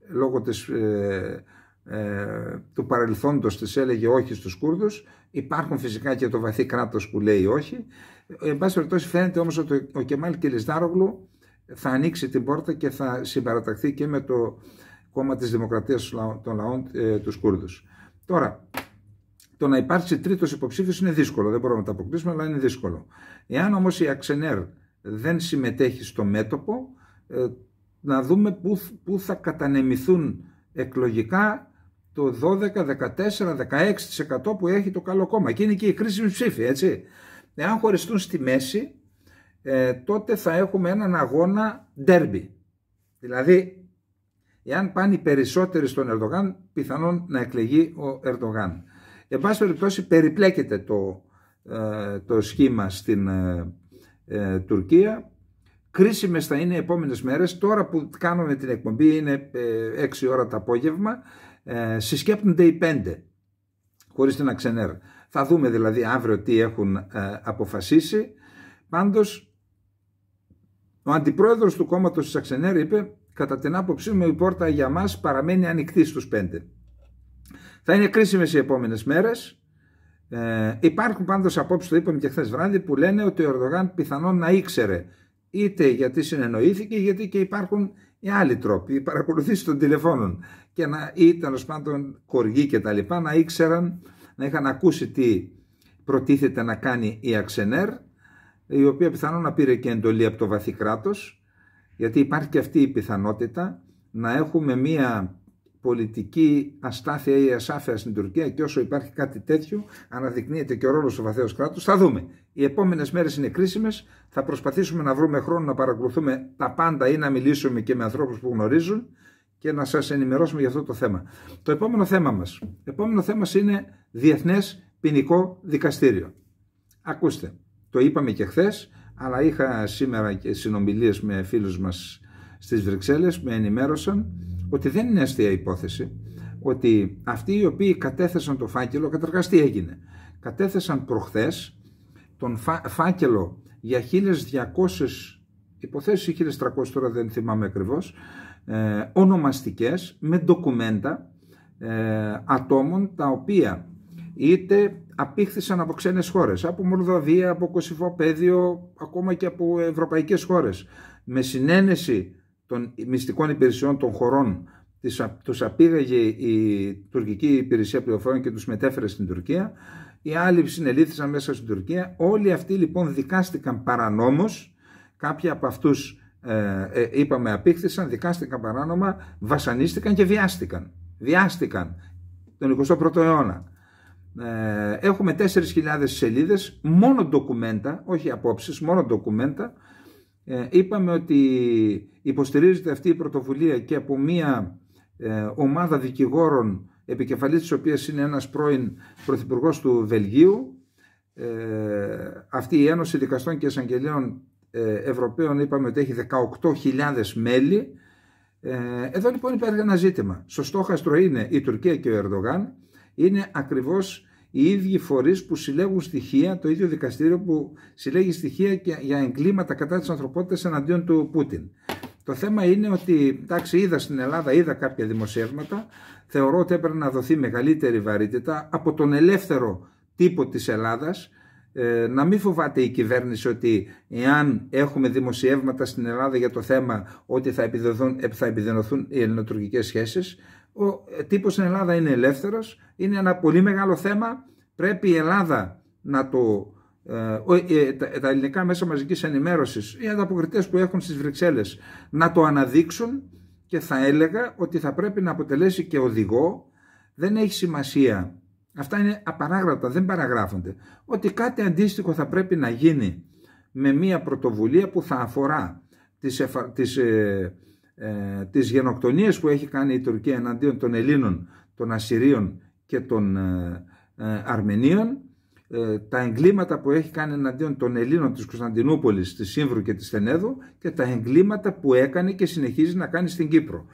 λόγω του παρελθόντος της έλεγε όχι στους Κούρδους. Υπάρχουν φυσικά και το βαθύ κράτος που λέει όχι. Εν πάση περιπτώσει φαίνεται όμως ότι ο Κεμάλ Κιλισδάρογλου θα ανοίξει την πόρτα και θα συμπαραταχθεί και με το κόμμα της Δημοκρατίας των Λαών, τους Κούρδους. Τώρα, το να υπάρξει τρίτος υποψήφιος είναι δύσκολο, δεν μπορούμε να το αποκλείσουμε, αλλά είναι δύσκολο. Εάν όμως η Αξενέρ δεν συμμετέχει στο μέτωπο, να δούμε πού θα κατανεμηθούν εκλογικά το 12, 14, 16% που έχει το καλό κόμμα. Και είναι και η κρίσιμη ψήφη, έτσι. Εάν χωριστούν στη μέση, τότε θα έχουμε έναν αγώνα ντέρμπι. Δηλαδή, εάν πάνε οι περισσότεροι στον Ερντογάν, πιθανόν να εκλεγεί ο Ερντογάν. Εν πάση περιπτώσει, περιπλέκεται το σχήμα στην Τουρκία. Κρίσιμες θα είναι οι επόμενες μέρες. Τώρα που κάνουμε την εκπομπή είναι 6 ώρα το απόγευμα. Συσκέπτονται οι 5 χωρίς την Αξενέρ. Θα δούμε δηλαδή αύριο τι έχουν αποφασίσει. Πάντως ο αντιπρόεδρος του κόμματος της Αξενέρ είπε, κατά την άποψή μου η πόρτα για μας παραμένει ανοιχτή στους 5. Θα είναι κρίσιμες οι επόμενες μέρες. Υπάρχουν πάντως απόψεις, το είπαμε και χθες βράδυ, που λένε ότι ο Ερντογάν πιθανόν να ήξερε, είτε γιατί συνεννοήθηκε, γιατί και υπάρχουν οι άλλοι τρόποι, οι παρακολουθήσεις των τηλεφώνων, ή τέλος πάντων κοργοί και τα λοιπά, να ήξεραν, να είχαν ακούσει τι προτίθεται να κάνει η Αξενέρ, η οποία πιθανόν να πήρε και εντολή από το βαθύ κράτος, γιατί υπάρχει και αυτή η πιθανότητα να έχουμε μία πολιτική αστάθεια ή ασάφεια στην Τουρκία, και όσο υπάρχει κάτι τέτοιο αναδεικνύεται και ο ρόλος του βαθέως κράτους. Θα δούμε. Οι επόμενες μέρες είναι κρίσιμες. Θα προσπαθήσουμε να βρούμε χρόνο να παρακολουθούμε τα πάντα ή να μιλήσουμε και με ανθρώπους που γνωρίζουν και να σας ενημερώσουμε για αυτό το θέμα. Το επόμενο θέμα μας είναι Διεθνές Ποινικό Δικαστήριο. Ακούστε, το είπαμε και χθες, αλλά είχα σήμερα και συνομιλίες με φίλους μας στις Βρυξέλλες, με ενημέρωσαν ότι δεν είναι αστεία υπόθεση, ότι αυτοί οι οποίοι κατέθεσαν το φάκελο, καταρχάς τι έγινε? Κατέθεσαν προχθές τον φάκελο για 1.200 υποθέσεις ή 1.300, τώρα δεν θυμάμαι ακριβώς, ονομαστικές, με ντοκουμέντα ατόμων τα οποία είτε απήχθησαν από ξένες χώρες, από Μολδαβία, από Κωσυφοπαίδιο, ακόμα και από ευρωπαϊκές χώρες, με συνένεση των μυστικών υπηρεσιών των χωρών, τους απήγαγε η τουρκική υπηρεσία πληροφοριών και τους μετέφερε στην Τουρκία. Οι άλλοι συνελήφθησαν μέσα στην Τουρκία. Όλοι αυτοί λοιπόν δικάστηκαν παρανόμως. Κάποιοι από αυτούς είπαμε απήχθησαν, δικάστηκαν παράνομα, βασανίστηκαν και βιάστηκαν τον 21ο αιώνα. Έχουμε 4.000 σελίδες, μόνο ντοκουμέντα, όχι απόψεις, μόνο ντοκουμέντα. Είπαμε ότι υποστηρίζεται αυτή η πρωτοβουλία και από μια ομάδα δικηγόρων, επικεφαλής της οποίας είναι ένας πρώην πρωθυπουργός του Βελγίου. Αυτή η Ένωση Δικαστών και Εισαγγελέων Ευρωπαίων είπαμε ότι έχει 18.000 μέλη. Εδώ λοιπόν υπάρχει ένα ζήτημα. Στο στόχαστρο είναι η Τουρκία και ο Ερντογάν. Είναι ακριβώς οι ίδιοι φορείς που συλλέγουν στοιχεία, το ίδιο δικαστήριο που συλλέγει στοιχεία για εγκλήματα κατά της ανθρωπότητας εναντίον του Πούτιν. Το θέμα είναι ότι, εντάξει, είδα στην Ελλάδα, είδα κάποια δημοσιεύματα, θεωρώ ότι έπρεπε να δοθεί μεγαλύτερη βαρύτητα από τον ελεύθερο τύπο της Ελλάδας. Να μην φοβάται η κυβέρνηση ότι εάν έχουμε δημοσιεύματα στην Ελλάδα για το θέμα ότι θα επιδεινωθούν οι ελληνοτουρκικές σχέσεις. Ο τύπος στην Ελλάδα είναι ελεύθερος, είναι ένα πολύ μεγάλο θέμα, πρέπει η Ελλάδα να τα ελληνικά μέσα μαζικής ενημέρωσης, οι ανταποκριτές που έχουν στις Βρυξέλλες να το αναδείξουν, και θα έλεγα ότι θα πρέπει να αποτελέσει και οδηγό. Δεν έχει σημασία, αυτά είναι απαράγραπτα, δεν παραγράφονται, ότι κάτι αντίστοιχο θα πρέπει να γίνει με μια πρωτοβουλία που θα αφορά τις γενοκτονίες που έχει κάνει η Τουρκία εναντίον των Ελλήνων, των Ασσυρίων και των Αρμενίων, τα εγκλήματα που έχει κάνει εναντίον των Ελλήνων της Κωνσταντινούπολης, της Σύμβρου και της Θενέδου, και τα εγκλήματα που έκανε και συνεχίζει να κάνει στην Κύπρο.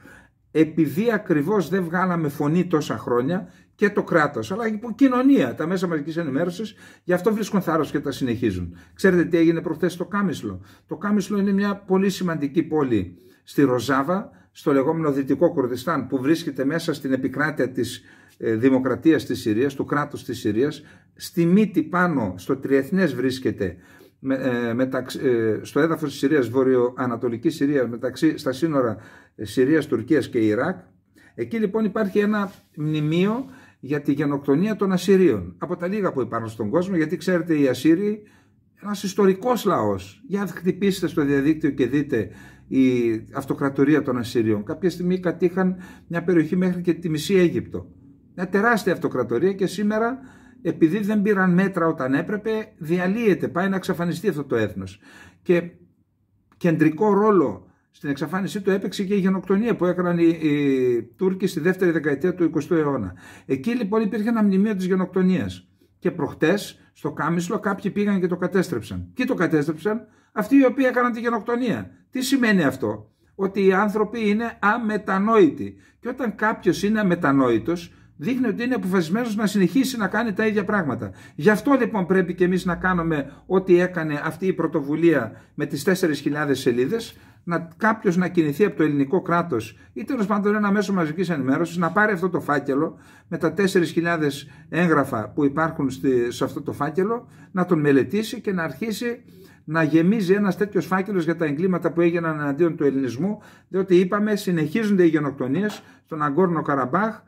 Επειδή ακριβώς δεν βγάλαμε φωνή τόσα χρόνια, και το κράτος αλλά και η κοινωνία, τα μέσα μαζικής ενημέρωσης, γι' αυτό βρίσκουν θάρρος και τα συνεχίζουν. Ξέρετε τι έγινε προχθές στο Κάμισλο? Το Κάμισλο είναι μια πολύ σημαντική πόλη στη Ροζάβα, στο λεγόμενο Δυτικό Κουρδιστάν, που βρίσκεται μέσα στην επικράτεια της δημοκρατίας της Συρίας, του κράτους της Συρίας. Στη μύτη πάνω, στο τριεθνές βρίσκεται, στο έδαφος της Συρίας, βορειοανατολική Συρία, στα σύνορα Συρίας, Τουρκίας και Ιράκ. Εκεί λοιπόν υπάρχει ένα μνημείο για τη γενοκτονία των Ασσυρίων, από τα λίγα που υπάρχουν στον κόσμο, γιατί ξέρετε οι Ασσύριοι, ένας ιστορικός λαός. Για χτυπήστε στο διαδίκτυο και δείτε η αυτοκρατορία των Ασσυρίων. Κάποια στιγμή κατήχαν μια περιοχή μέχρι και τη μισή Αίγυπτο. Μια τεράστια αυτοκρατορία, και σήμερα, επειδή δεν πήραν μέτρα όταν έπρεπε, διαλύεται, πάει να εξαφανιστεί αυτό το έθνος. Και κεντρικό ρόλο στην εξαφάνισή του έπαιξε και η γενοκτονία που έκαναν οι Τούρκοι στη δεύτερη δεκαετία του 20ου αιώνα. Εκεί λοιπόν υπήρχε ένα μνημείο της γενοκτονίας. Και προχτές στο Κάμισλο κάποιοι πήγαν και το κατέστρεψαν. Ποιοι το κατέστρεψαν? Αυτοί οι οποίοι έκαναν τη γενοκτονία. Τι σημαίνει αυτό? Ότι οι άνθρωποι είναι αμετανόητοι. Και όταν κάποιος είναι αμετανόητος, δείχνει ότι είναι αποφασισμένος να συνεχίσει να κάνει τα ίδια πράγματα. Γι' αυτό λοιπόν πρέπει και εμείς να κάνουμε ό,τι έκανε αυτή η πρωτοβουλία με τις 4.000 σελίδες, κάποιος να κινηθεί από το ελληνικό κράτος ή τέλος πάντων ένα μέσο μαζικής ενημέρωσης, να πάρει αυτό το φάκελο με τα 4.000 έγγραφα που υπάρχουν σε αυτό το φάκελο, να τον μελετήσει και να αρχίσει να γεμίζει ένας τέτοιος φάκελος για τα εγκλήματα που έγιναν εναντίον του ελληνισμού, διότι είπαμε συνεχίζονται οι γενοκτονίες στον Αγκόρνο Καραμπάχ.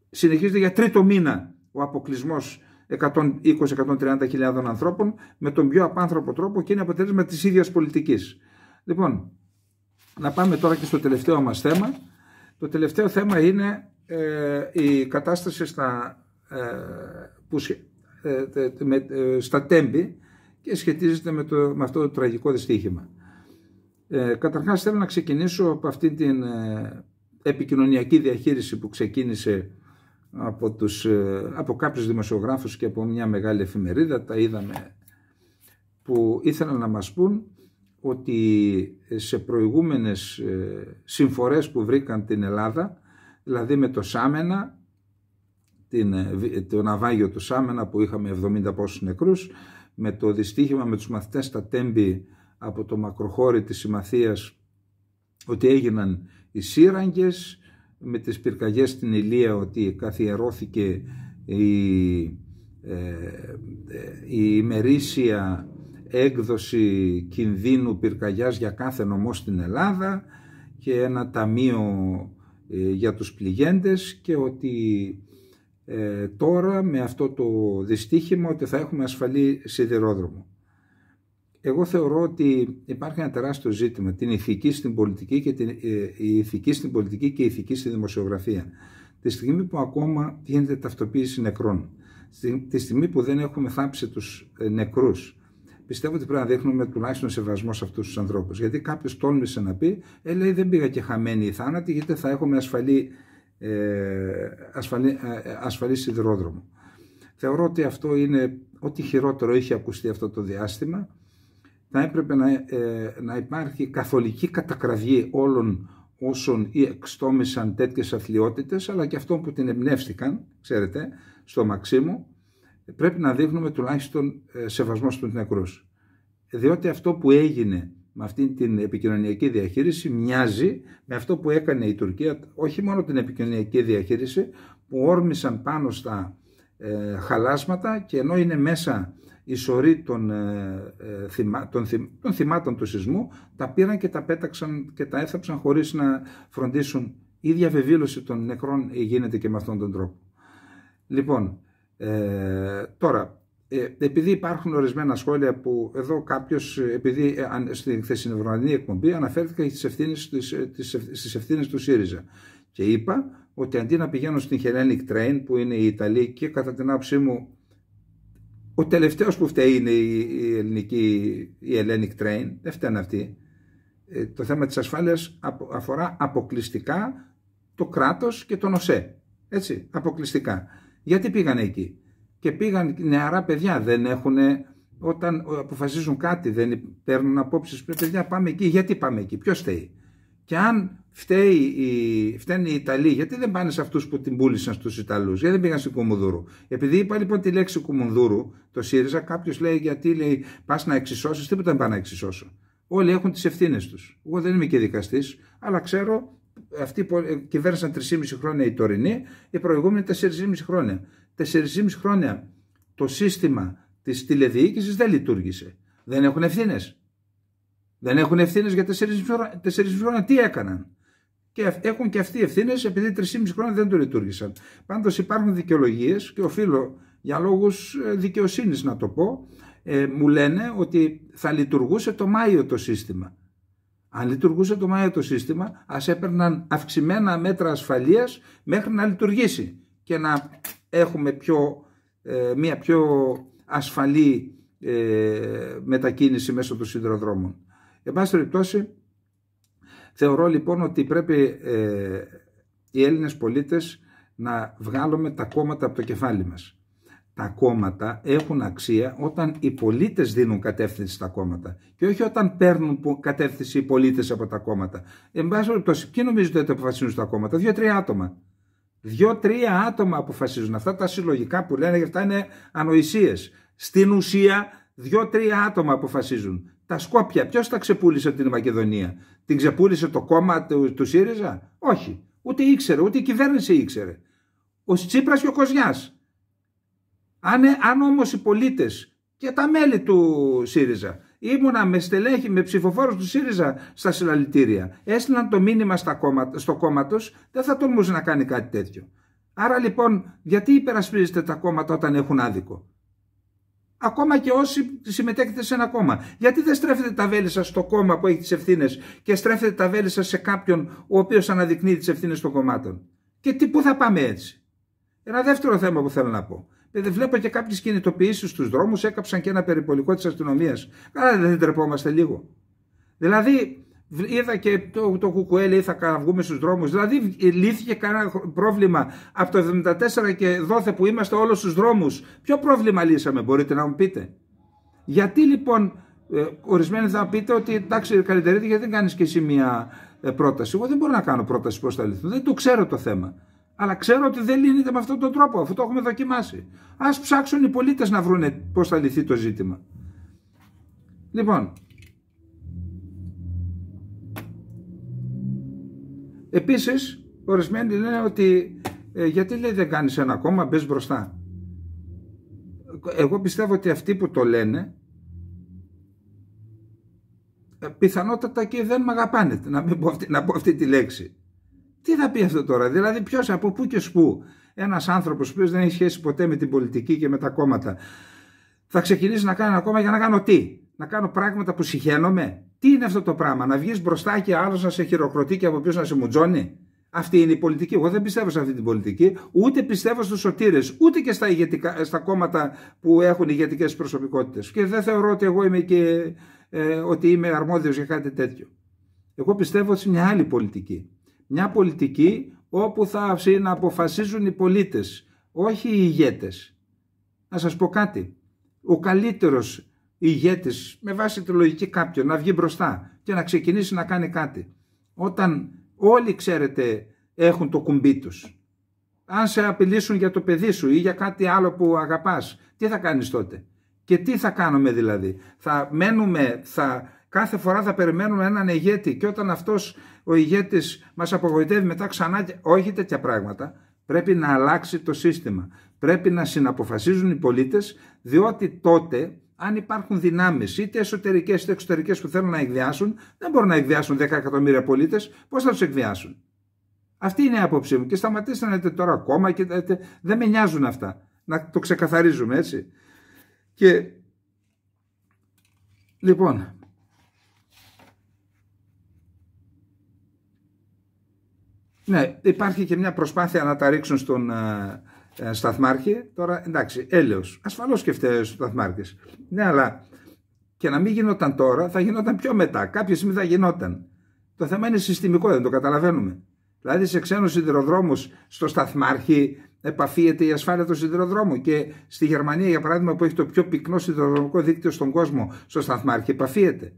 Συνεχίζεται για τρίτο μήνα ο αποκλεισμός 120-130.000 ανθρώπων με τον πιο απάνθρωπο τρόπο, και είναι αποτέλεσμα της ίδιας πολιτικής. Λοιπόν, να πάμε τώρα και στο τελευταίο μας θέμα. Το τελευταίο θέμα είναι η κατάσταση στα Τέμπη και σχετίζεται με αυτό το τραγικό δυστύχημα. Καταρχάς θέλω να ξεκινήσω από αυτή την επικοινωνιακή διαχείριση που ξεκίνησε από κάποιους δημοσιογράφους και από μια μεγάλη εφημερίδα, τα είδαμε, που ήθελαν να μας πούν ότι σε προηγούμενες συμφορές που βρήκαν την Ελλάδα, δηλαδή με το Σάμενα, το ναυάγιο του Σάμενα που είχαμε 70 πόσους νεκρούς, με το δυστύχημα με τους μαθητές στα Τέμπη από το μακροχώρι της Συμμαθίας, ότι έγιναν οι σύραγγες, με τις πυρκαγιές στην Ηλία, ότι καθιερώθηκε η ημερήσια έκδοση κινδύνου πυρκαγιάς για κάθε νομό στην Ελλάδα και ένα ταμείο για τους πληγέντες, και ότι τώρα με αυτό το δυστύχημα ότι θα έχουμε ασφαλή σιδηρόδρομο. Εγώ θεωρώ ότι υπάρχει ένα τεράστιο ζήτημα, την ηθική στην πολιτική και η ηθική στην πολιτική και η ηθική στη δημοσιογραφία. τη στιγμή που ακόμα γίνεται ταυτοποίηση νεκρών, τη στιγμή που δεν έχουμε θάψει τους νεκρούς, πιστεύω ότι πρέπει να δείχνουμε τουλάχιστον σεβασμό σε αυτούς τους ανθρώπους. Γιατί κάποιος τόλμησε να πει, λέει δεν πήγα και χαμένη η θάνατη, γιατί θα έχουμε ασφαλή σιδηρόδρομο. Θεωρώ ότι αυτό είναι ό,τι χειρότερο είχε ακουστεί αυτό το διάστημα. Θα έπρεπε να υπάρχει καθολική κατακραυγή όλων όσων εξτόμησαν τέτοιες αθλιότητες, αλλά και αυτών που την εμπνεύστηκαν, ξέρετε, στο Μαξίμου. Πρέπει να δείχνουμε τουλάχιστον σεβασμό στους νεκρούς. Διότι αυτό που έγινε με αυτή την επικοινωνιακή διαχείριση μοιάζει με αυτό που έκανε η Τουρκία, όχι μόνο την επικοινωνιακή διαχείριση, που όρμησαν πάνω στα χαλάσματα και ενώ είναι μέσα η σωρή των θυμάτων του σεισμού, τα πήραν και τα πέταξαν και τα έθαψαν χωρίς να φροντίσουν. Η ίδια βεβήλωση των νεκρών γίνεται και με αυτόν τον τρόπο. Λοιπόν, τώρα, επειδή υπάρχουν ορισμένα σχόλια που εδώ κάποιος, επειδή στη χθεσινή εκπομπή αναφέρθηκα στις ευθύνες του ΣΥΡΙΖΑ και είπα ότι αντί να πηγαίνω στην Hellenic Train που είναι η Ιταλή και κατά την άποψή μου ο τελευταίος που φταίει είναι η Hellenic Train, δεν φταίνε αυτή. Το θέμα της ασφάλειας αφορά αποκλειστικά το κράτος και τον ΟΣΕ. Έτσι, αποκλειστικά. Γιατί πήγαν εκεί? Και πήγαν νεαρά παιδιά, δεν έχουν, όταν αποφασίζουν κάτι, δεν παίρνουν απόψεις, παιδιά πάμε εκεί, γιατί πάμε εκεί, ποιος φταίει? Και αν φταίνουν οι Ιταλοί, γιατί δεν πάνε σε αυτούς που την πούλησαν στους Ιταλούς, γιατί δεν πήγαν στην Κουμουνδούρου? Επειδή είπα λοιπόν τη λέξη Κουμουνδούρου, το ΣΥΡΙΖΑ, κάποιος λέει γιατί λέει πας να εξισώσεις, τίποτα δεν πάω να εξισώσω. Όλοι έχουν τις ευθύνες τους. Εγώ δεν είμαι και δικαστής, αλλά ξέρω, αυτοί που κυβέρνησαν 3,5 χρόνια οι τωρινοί, οι προηγούμενοι 4,5 χρόνια. 4,5 χρόνια το σύστημα της τηλεδιοίκησης δεν λειτουργήσε. Δεν έχουν ευθύνες. Δεν έχουν ευθύνες για 4,5 χρόνια. Τι έκαναν? Και έχουν και αυτοί ευθύνες επειδή 3,5 χρόνια δεν το λειτουργήσαν. Πάντως υπάρχουν δικαιολογίες και οφείλω για λόγους δικαιοσύνης να το πω, μου λένε ότι θα λειτουργούσε το Μάιο το σύστημα. Αν λειτουργούσε το Μάιο το σύστημα, ας έπαιρναν αυξημένα μέτρα ασφαλείας μέχρι να λειτουργήσει και να έχουμε μια πιο ασφαλή μετακίνηση μέσω των σιδηροδρόμων. Εν πάση περιπτώσει, θεωρώ λοιπόν ότι πρέπει οι Έλληνες πολίτες να βγάλουμε τα κόμματα από το κεφάλι μας. Τα κόμματα έχουν αξία όταν οι πολίτες δίνουν κατεύθυνση στα κόμματα και όχι όταν παίρνουν κατεύθυνση οι πολίτες από τα κόμματα. Εν πάση περιπτώσει, ποιοι νομίζετε ότι αποφασίζουν στα κόμματα? 2-3 άτομα. 2-3 άτομα αποφασίζουν. Αυτά τα συλλογικά που λένε, αυτά είναι ανοησίες. Στην ουσία, 2-3 άτομα αποφασίζουν. Τα Σκόπια, ποιος τα ξεπούλησε την Μακεδονία? Την ξεπούλησε το κόμμα του ΣΥΡΙΖΑ? Όχι. Ούτε ήξερε, ούτε η κυβέρνηση ήξερε. Ο Τσίπρας και ο Κοζιάς. Αν όμως οι πολίτες και τα μέλη του ΣΥΡΙΖΑ ήμουνα με στελέχη, με ψηφοφόρους του ΣΥΡΙΖΑ στα συλλαλητήρια, έστειλαν το μήνυμα στο κόμμα τους, δεν θα τολμούσε να κάνει κάτι τέτοιο. Άρα λοιπόν, γιατί υπερασπίζετε τα κόμματα όταν έχουν άδικο? Ακόμα και όσοι συμμετέχετε σε ένα κόμμα. Γιατί δεν στρέφετε τα βέλη σας στο κόμμα που έχει τις ευθύνες και στρέφετε τα βέλη σας σε κάποιον ο οποίος αναδεικνύει τις ευθύνες των κομμάτων? Και πού θα πάμε έτσι? Ένα δεύτερο θέμα που θέλω να πω. Βλέπω και κάποιες κινητοποιήσεις στους δρόμους, έκαψαν και ένα περιπολικό της αστυνομίας. Καλά, δεν τρεπόμαστε λίγο? Δηλαδή, είδα και το ΚΚΕ λέει θα βγούμε στους δρόμους. Δηλαδή, λύθηκε κανένα πρόβλημα από το 1974 και δόθε που είμαστε όλους στους δρόμους? Ποιο πρόβλημα λύσαμε, μπορείτε να μου πείτε? Γιατί λοιπόν, ορισμένοι θα πείτε ότι εντάξει, καλύτερα, γιατί δεν κάνεις και εσύ μια πρόταση? Εγώ δεν μπορώ να κάνω πρόταση πώς θα λυθούν. Δεν το ξέρω το θέμα. Αλλά ξέρω ότι δεν λύνεται με αυτόν τον τρόπο, αφού το έχουμε δοκιμάσει. Ας ψάξουν οι πολίτες να βρούνε πώς θα λυθεί το ζήτημα. Λοιπόν, επίσης, ορισμένοι λένε ότι γιατί λέει δεν κάνεις ένα κόμμα, μπες μπροστά. Εγώ πιστεύω ότι αυτοί που το λένε πιθανότατα και δεν μ' αγαπάνε, να πω αυτή τη λέξη. Τι θα πει αυτό τώρα? Δηλαδή ποιος, από πού και σπου ένας άνθρωπος που δεν έχει σχέση ποτέ με την πολιτική και με τα κόμματα θα ξεκινήσει να κάνει ένα κόμμα για να κάνω τι? Να κάνω πράγματα που συχαίνομαι? Τι είναι αυτό το πράγμα? Να βγεις μπροστά και άλλος να σε χειροκροτεί και από πίσω να σε μουτζώνει? Αυτή είναι η πολιτική. Εγώ δεν πιστεύω σε αυτή την πολιτική, ούτε πιστεύω στους σωτήρες, ούτε και στα κόμματα που έχουν ηγετικές προσωπικότητες. Και δεν θεωρώ ότι εγώ είμαι ότι είμαι αρμόδιος για κάτι τέτοιο. Εγώ πιστεύω σε μια άλλη πολιτική. Μια πολιτική όπου θα να αποφασίζουν οι πολίτες, όχι οι ηγέτες. Να σας πω κάτι. Ο καλύτερος ηγέτης, με βάση τη λογική κάποιον, να βγει μπροστά και να ξεκινήσει να κάνει κάτι. Όταν όλοι, ξέρετε, έχουν το κουμπί τους. Αν σε απειλήσουν για το παιδί σου ή για κάτι άλλο που αγαπάς, τι θα κάνεις τότε? Και τι θα κάνουμε δηλαδή? Κάθε φορά θα περιμένουμε έναν ηγέτη και όταν αυτός ο ηγέτης μας απογοητεύει μετά ξανά? Όχι τέτοια πράγματα. Πρέπει να αλλάξει το σύστημα. Πρέπει να συναποφασίζουν οι πολίτες, διότι τότε, αν υπάρχουν δυνάμεις, είτε εσωτερικές είτε εξωτερικές, που θέλουν να εκβιάσουν, δεν μπορούν να εκβιάσουν 10 εκατομμύρια πολίτες. Πώς θα τους εκβιάσουν? Αυτή είναι η άποψή μου. Και σταματήστε να λέτε τώρα ακόμα και δεν με νοιάζουν αυτά. Να το ξεκαθαρίζουμε, έτσι. Και λοιπόν, ναι, υπάρχει και μια προσπάθεια να τα ρίξουν στον σταθμάρχη. Τώρα, εντάξει, έλεος. Ασφαλώς και φταίει ο σταθμάρχης. Ναι, αλλά και να μην γινόταν τώρα, θα γινόταν πιο μετά. Κάποια στιγμή θα γινόταν. Το θέμα είναι συστημικό, δεν το καταλαβαίνουμε. Δηλαδή, σε ξένους σιδηροδρόμους, στο σταθμάρχη επαφίεται η ασφάλεια του σιδηροδρόμου. Και στη Γερμανία, για παράδειγμα, που έχει το πιο πυκνό σιδηροδρομικό δίκτυο στον κόσμο, στο σταθμάρχη επαφίεται.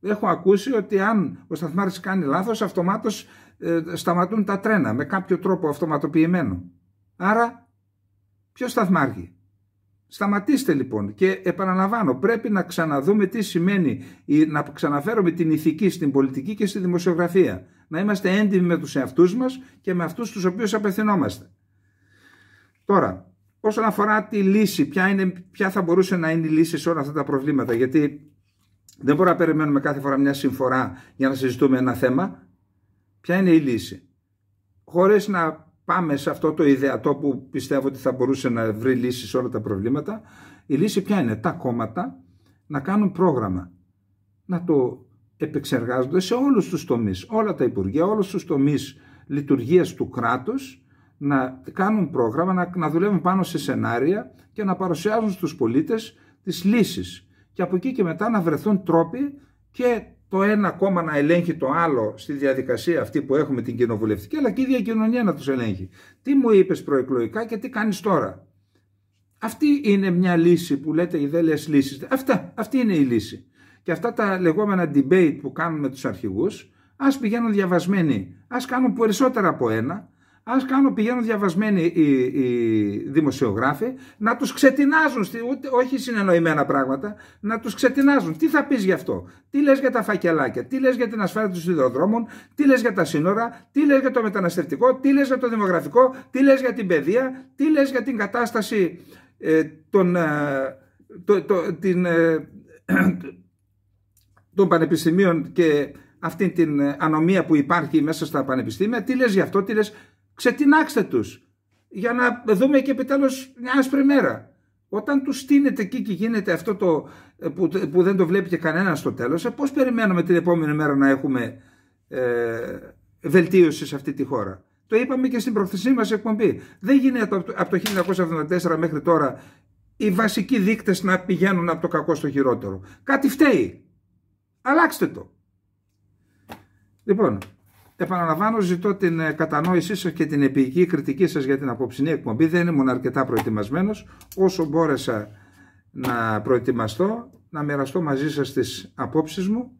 Έχω ακούσει ότι αν ο σταθμάρχης κάνει λάθος, αυτομάτως σταματούν τα τρένα με κάποιο τρόπο αυτοματοποιημένο. Άρα, ποιος σταθμάρχη? Σταματήστε λοιπόν, και επαναλαμβάνω, πρέπει να ξαναδούμε τι σημαίνει να ξαναφέρουμε την ηθική στην πολιτική και στη δημοσιογραφία. Να είμαστε έντιμοι με τους εαυτούς μας και με αυτούς τους οποίους απευθυνόμαστε. Τώρα, όσον αφορά τη λύση, ποια θα μπορούσε να είναι η λύση σε όλα αυτά τα προβλήματα? Γιατί δεν μπορούμε να περιμένουμε κάθε φορά μια συμφορά για να συζητούμε ένα θέμα. Ποια είναι η λύση? Χωρίς να πάμε σε αυτό το ιδεατό που πιστεύω ότι θα μπορούσε να βρει λύση σε όλα τα προβλήματα, η λύση ποια είναι? Τα κόμματα να κάνουν πρόγραμμα, να το επεξεργάζονται σε όλους τους τομείς, όλα τα υπουργεία, όλους τους τομείς λειτουργίας του κράτους, να κάνουν πρόγραμμα, να δουλεύουν πάνω σε σενάρια και να παρουσιάζουν στους πολίτες τις λύσεις. Και από εκεί και μετά να βρεθούν τρόποι και το ένα κόμμα να ελέγχει το άλλο στη διαδικασία αυτή που έχουμε την κοινοβουλευτική, αλλά και η ίδια κοινωνία να τους ελέγχει. Τι μου είπες προεκλογικά και τι κάνεις τώρα? Αυτή είναι μια λύση που λέτε ιδέες λύσεις. Αυτή είναι η λύση. Και αυτά τα λεγόμενα debate που κάνουν με τους αρχηγούς, ας πηγαίνουν διαβασμένοι, ας κάνουν περισσότερα από ένα, πηγαίνουν διαβασμένοι οι δημοσιογράφοι, να τους ξετινάζουν, όχι συνεννοημένα πράγματα, να τους ξετινάζουν. Τι θα πεις γι' αυτό? Τι λες για τα φακελάκια? Τι λες για την ασφάλεια των σιδηροδρόμων? Τι λες για τα σύνορα? Τι λες για το μεταναστευτικό? Τι λες για το δημογραφικό? Τι λες για την παιδεία? Τι λες για την κατάσταση των πανεπιστημίων και αυτή την ανομία που υπάρχει μέσα στα πανεπιστήμια? Τι λες γι' αυτό? Τι λες? Ξετινάξτε τους για να δούμε και επιτέλους μια άσπρη μέρα. Όταν τους στείνετε εκεί και γίνεται αυτό που δεν το βλέπει και κανένα στο τέλος, πώς περιμένουμε την επόμενη μέρα να έχουμε βελτίωση σε αυτή τη χώρα? Το είπαμε και στην προχθεσινή μας εκπομπή. Δεν γίνεται από το 1974 μέχρι τώρα οι βασικοί δείκτες να πηγαίνουν από το κακό στο χειρότερο. Κάτι φταίει. Αλλάξτε το. Λοιπόν, επαναλαμβάνω, ζητώ την κατανόησή σας και την επίοικη κριτική σας για την απόψινή εκπομπή. Δεν ήμουν αρκετά προετοιμασμένος. Όσο μπόρεσα να προετοιμαστώ, να μοιραστώ μαζί σας τις απόψεις μου.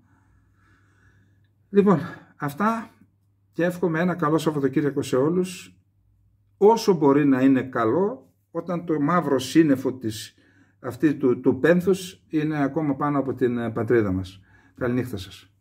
Λοιπόν, αυτά, και εύχομαι ένα καλό Σαββατοκύριακο σε όλους. Όσο μπορεί να είναι καλό, όταν το μαύρο σύννεφο του πένθους είναι ακόμα πάνω από την πατρίδα μας. Καληνύχτα σας.